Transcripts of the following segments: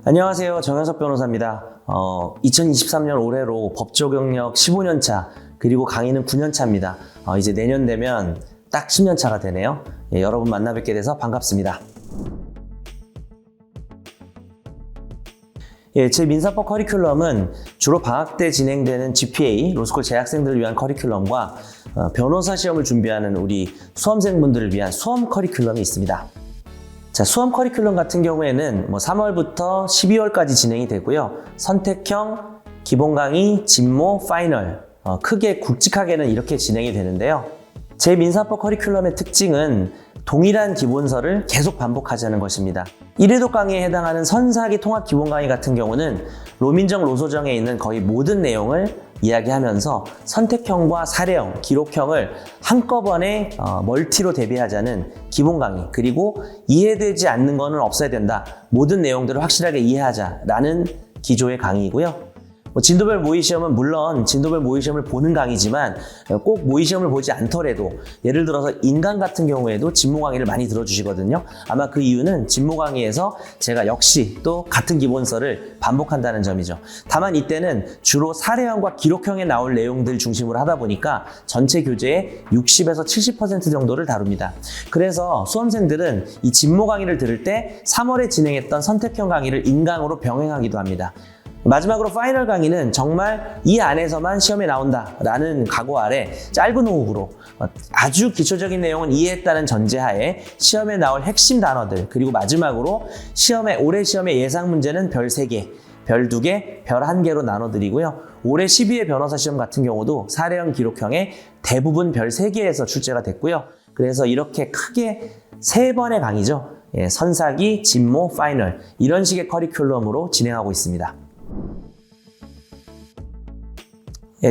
안녕하세요. 정현석 변호사입니다. 2023년 올해로 법조 경력 15년 차, 그리고 강의는 9년 차입니다. 이제 내년 되면 딱 10년 차가 되네요. 여러분 만나 뵙게 돼서 반갑습니다. 제 민사법 커리큘럼은 주로 방학 때 진행되는 GPA, 로스쿨 재학생들을 위한 커리큘럼과 변호사 시험을 준비하는 우리 수험생분들을 위한 수험 커리큘럼이 있습니다. 자, 수험 커리큘럼 같은 경우에는 3월부터 12월까지 진행이 되고요. 선택형, 기본 강의, 진모, 파이널, 크게 굵직하게는 이렇게 진행이 되는데요. 제 민사법 커리큘럼의 특징은 동일한 기본서를 계속 반복하자는 것입니다. 1회독 강의에 해당하는 선사기 통합 기본 강의 같은 경우는 로민정, 로소정에 있는 거의 모든 내용을 이야기하면서 선택형과 사례형, 기록형을 한꺼번에 멀티로 대비하자는 기본 강의, 그리고 이해되지 않는 거는 없어야 된다. 모든 내용들을 확실하게 이해하자라는 기조의 강의이고요. 진도별 모의시험은 물론 진도별 모의시험을 보는 강의지만 꼭 모의시험을 보지 않더라도 예를 들어서 인간 같은 경우에도 진모 강의를 많이 들어주시거든요. 아마 그 이유는 진모 강의에서 제가 역시 또 같은 기본서를 반복한다는 점이죠. 다만 이때는 주로 사례형과 기록형에 나올 내용들 중심으로 하다 보니까 전체 교재의 60에서 70% 정도를 다룹니다. 그래서 수험생들은 이 진모 강의를 들을 때 3월에 진행했던 선택형 강의를 인강으로 병행하기도 합니다. 마지막으로 파이널 강의는 정말 이 안에서만 시험에 나온다라는 각오 아래 짧은 호흡으로 아주 기초적인 내용은 이해했다는 전제하에 시험에 나올 핵심 단어들, 그리고 마지막으로 올해 시험의 예상 문제는 별 3개, 별 2개, 별 1개로 나눠드리고요. 올해 12회 변호사 시험 같은 경우도 사례형, 기록형에 대부분 별 3개에서 출제가 됐고요. 그래서 이렇게 크게 3번의 강의죠. 선사기, 진모, 파이널, 이런 식의 커리큘럼으로 진행하고 있습니다.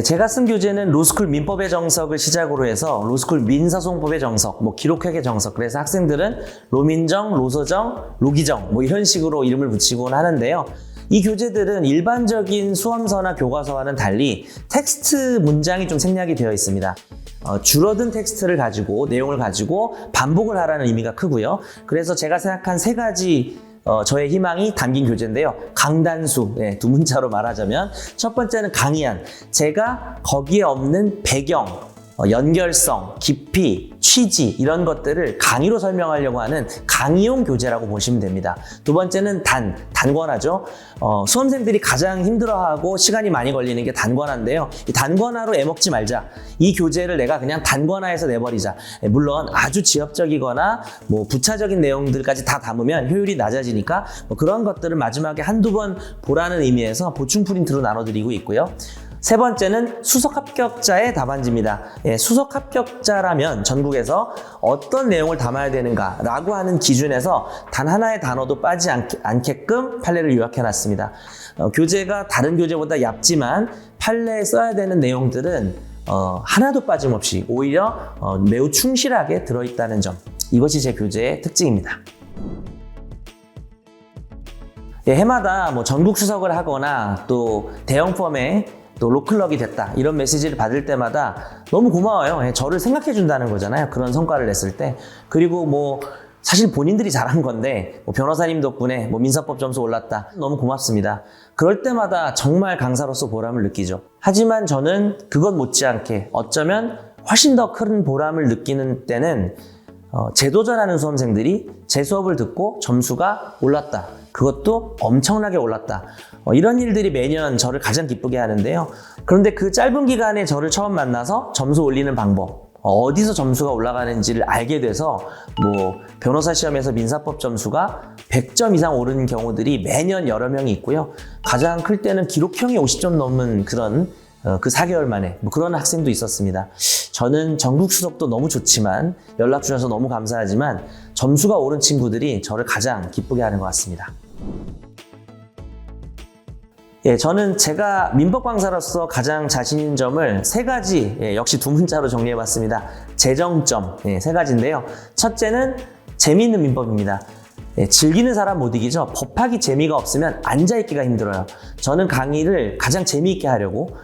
제가 쓴 교재는 로스쿨 민법의 정석을 시작으로 해서 로스쿨 민사소송법의 정석, 기록회계 정석, 그래서 학생들은 로민정, 로소정, 로기정 이런 식으로 이름을 붙이곤 하는데요. 이 교재들은 일반적인 수험서나 교과서와는 달리 텍스트 문장이 좀 생략이 되어 있습니다. 줄어든 텍스트를 가지고, 내용을 가지고 반복을 하라는 의미가 크고요. 그래서 제가 생각한 3가지 저의 희망이 담긴 교재인데요. 강단수, 두 문자로 말하자면 첫 번째는 강의안, 제가 거기에 없는 배경, 연결성, 깊이, 취지 이런 것들을 강의로 설명하려고 하는 강의용 교재라고 보시면 됩니다. 두 번째는 단권화죠. 수험생들이 가장 힘들어하고 시간이 많이 걸리는 게 단권화인데요. 이 단권화로 애먹지 말자. 이 교재를 내가 그냥 단권화해서 내버리자. 물론 아주 지엽적이거나 부차적인 내용들까지 다 담으면 효율이 낮아지니까 그런 것들을 마지막에 한두 번 보라는 의미에서 보충 프린트로 나눠드리고 있고요. 세 번째는 수석 합격자의 답안지입니다. 수석 합격자라면 전국에서 어떤 내용을 담아야 되는가라고 하는 기준에서 단 하나의 단어도 빠지지 않게끔 판례를 요약해놨습니다. 교재가 다른 교재보다 얇지만 판례에 써야 되는 내용들은 하나도 빠짐없이 오히려 매우 충실하게 들어있다는 점, 이것이 제 교재의 특징입니다. 해마다 전국 수석을 하거나 또 대형 펌에 또 로클럭이 됐다 이런 메시지를 받을 때마다 너무 고마워요. 저를 생각해 준다는 거잖아요. 그런 성과를 냈을 때. 그리고 사실 본인들이 잘한 건데 변호사님 덕분에 민사법 점수 올랐다, 너무 고맙습니다. 그럴 때마다 정말 강사로서 보람을 느끼죠. 하지만 저는 그것 못지않게 어쩌면 훨씬 더 큰 보람을 느끼는 때는 재도전하는 수험생들이 제 수업을 듣고 점수가 올랐다, 그것도 엄청나게 올랐다, 이런 일들이 매년 저를 가장 기쁘게 하는데요. 그런데 그 짧은 기간에 저를 처음 만나서 점수 올리는 방법, 어디서 점수가 올라가는지를 알게 돼서 변호사 시험에서 민사법 점수가 100점 이상 오르는 경우들이 매년 여러 명이 있고요. 가장 클 때는 기록형이 50점 넘는 그런 그 4개월 만에 그런 학생도 있었습니다. 저는 전국 수석도 너무 좋지만, 연락 주셔서 너무 감사하지만 점수가 오른 친구들이 저를 가장 기쁘게 하는 것 같습니다. 저는 제가 민법 강사로서 가장 자신 있는 점을 3가지, 역시 2문자로 정리해봤습니다. 재정점, 3가지인데요. 첫째는 재미있는 민법입니다. 즐기는 사람 못 이기죠. 법학이 재미가 없으면 앉아있기가 힘들어요. 저는 강의를 가장 재미있게 하려고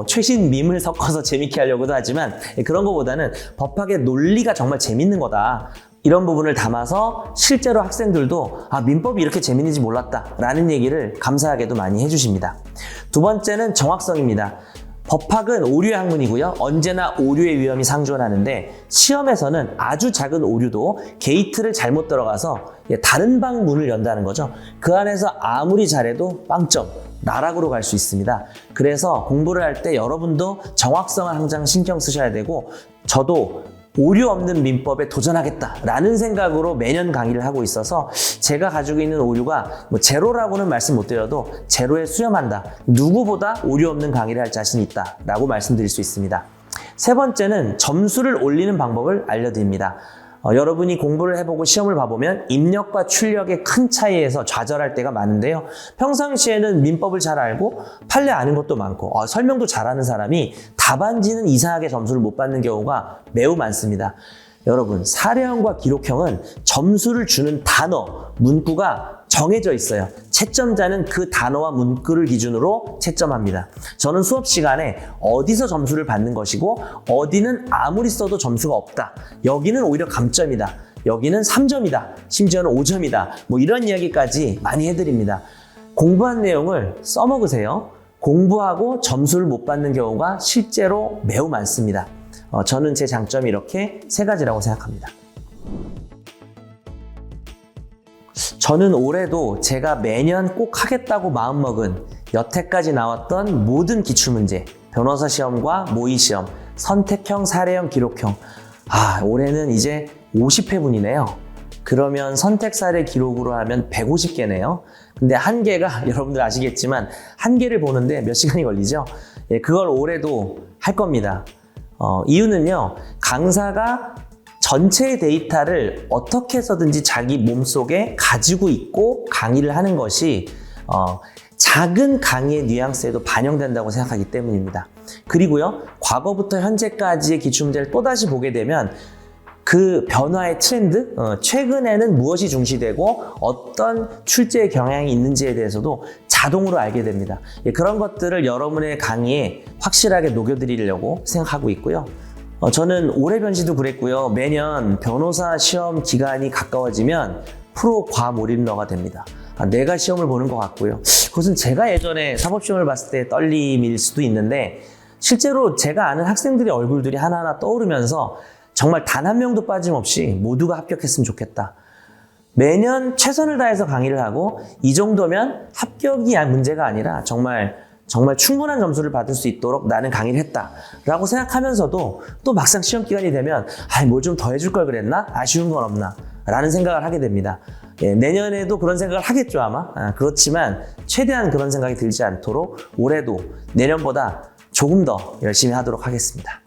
최신 밈을 섞어서 재미있게 하려고도 하지만 그런 것보다는 법학의 논리가 정말 재밌는 거다. 이런 부분을 담아서 실제로 학생들도 민법이 이렇게 재밌는지 몰랐다 라는 얘기를 감사하게도 많이 해주십니다. 두 번째는 정확성입니다. 법학은 오류의 학문이고요. 언제나 오류의 위험이 상존하는데 시험에서는 아주 작은 오류도 게이트를 잘못 들어가서 다른 방 문을 연다는 거죠. 그 안에서 아무리 잘해도 빵점, 나락으로 갈 수 있습니다. 그래서 공부를 할 때 여러분도 정확성을 항상 신경 쓰셔야 되고 저도 오류 없는 민법에 도전하겠다라는 생각으로 매년 강의를 하고 있어서 제가 가지고 있는 오류가 제로라고는 말씀 못 드려도 제로에 수렴한다. 누구보다 오류 없는 강의를 할 자신이 있다라고 말씀드릴 수 있습니다. 세 번째는 점수를 올리는 방법을 알려드립니다. 여러분이 공부를 해보고 시험을 봐보면 입력과 출력의 큰 차이에서 좌절할 때가 많은데요. 평상시에는 민법을 잘 알고 판례 아는 것도 많고 설명도 잘하는 사람이 답안지는 이상하게 점수를 못 받는 경우가 매우 많습니다. 여러분, 사례형과 기록형은 점수를 주는 단어, 문구가 정해져 있어요. 채점자는 그 단어와 문구를 기준으로 채점합니다. 저는 수업 시간에 어디서 점수를 받는 것이고 어디는 아무리 써도 점수가 없다. 여기는 오히려 감점이다. 여기는 3점이다. 심지어는 5점이다. 이런 이야기까지 많이 해드립니다. 공부한 내용을 써먹으세요. 공부하고 점수를 못 받는 경우가 실제로 매우 많습니다. 저는 제 장점이 이렇게 세 가지라고 생각합니다. 저는 올해도 제가 매년 꼭 하겠다고 마음먹은 여태까지 나왔던 모든 기출문제, 변호사 시험과 모의 시험, 선택형, 사례형, 기록형. 올해는 이제 50회분이네요. 그러면 선택 사례 기록으로 하면 150개네요. 근데 한 개가 여러분들 아시겠지만 한 개를 보는데 몇 시간이 걸리죠? 그걸 올해도 할 겁니다. 이유는요, 강사가 전체의 데이터를 어떻게 해서든지 자기 몸속에 가지고 있고 강의를 하는 것이 작은 강의의 뉘앙스에도 반영된다고 생각하기 때문입니다. 그리고요, 과거부터 현재까지의 기출문제를 또다시 보게 되면 그 변화의 트렌드, 최근에는 무엇이 중시되고 어떤 출제의 경향이 있는지에 대해서도 자동으로 알게 됩니다. 그런 것들을 여러분의 강의에 확실하게 녹여드리려고 생각하고 있고요. 저는 올해 변시도 그랬고요. 매년 변호사 시험 기간이 가까워지면 프로 과몰입러가 됩니다. 내가 시험을 보는 것 같고요. 그것은 제가 예전에 사법시험을 봤을 때 떨림일 수도 있는데 실제로 제가 아는 학생들의 얼굴들이 하나하나 떠오르면서 정말 단 한 명도 빠짐없이 모두가 합격했으면 좋겠다. 매년 최선을 다해서 강의를 하고 이 정도면 합격이 문제가 아니라 정말 충분한 점수를 받을 수 있도록 나는 강의를 했다라고 생각하면서도 또 막상 시험 기간이 되면 뭘 좀 더 해줄 걸 그랬나? 아쉬운 건 없나? 라는 생각을 하게 됩니다. 내년에도 그런 생각을 하겠죠 아마. 그렇지만 최대한 그런 생각이 들지 않도록 올해도 내년보다 조금 더 열심히 하도록 하겠습니다.